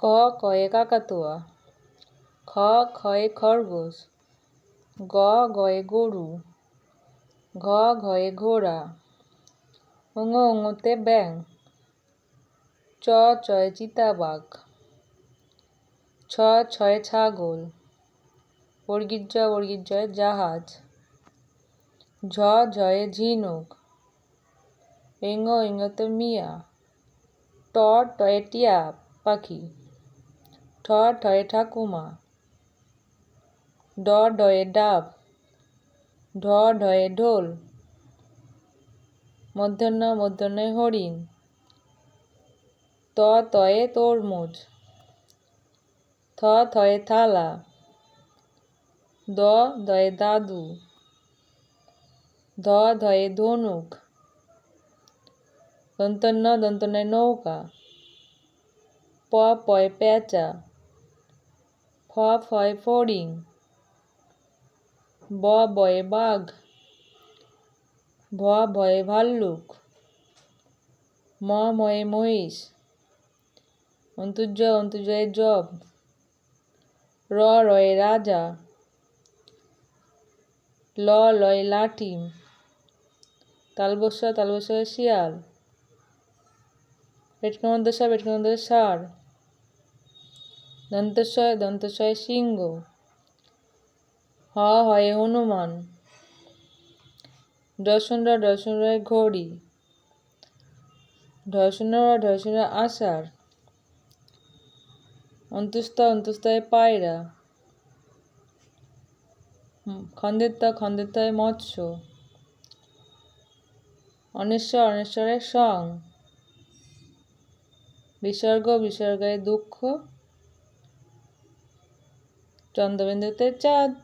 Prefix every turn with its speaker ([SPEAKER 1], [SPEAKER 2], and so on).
[SPEAKER 1] ক কয়ে কাকাতুয়া, খ খয়ে খরগোশ, গ গয়ে গরু, ঘ ঘয়ে ঘোড়া, ঙতে ব্যাঙ, চ চয়ে চিতাবাঘ, ছ ছয়ে ছাগল, বর্গীর জাহাজ, ঝ ঝয়ে ঝিনুক, তে মিয়া, ট টয়ে টিয়া পাখি, ঠ ঠয়ে ঠাকুমা, ড ডয়ে ডাব, ঢ ঢয়ে ঢোল, মূর্ধন্যে হরিণ, ত তয়ে তরমুজ, থ থয়ে থালা, দ দয়ে দাদু, ধ ধয়ে ধনুক, দন্তন্য নৌকা, প পয়ে পেঁচা, ফ ফয়ে ফড়িং, ব বয়ে বাঘ, ভ ভয়ে ভাল্লুক, ম ময়ে মহিষ, অন্তর্জয়ে জব, র রয়ে রাজা, ল লয়ে লাঠি, তালবস্যয় শিয়াল, পেটকে ষাঁড়, দন্তস্বয়ে সিংহ, হ হয়ে হনুমান, ডশূন্যয় ঘড়ি, ঢশূন্য আষাঢ়, অন্ত্যস্তয়ে পায়রা, খন্দেরতয়ে মৎস্য, অনিশ্বরে সং, বিসর্গয়ে দুঃখ, চন্দ্রবিন্দুতে চাঁদ।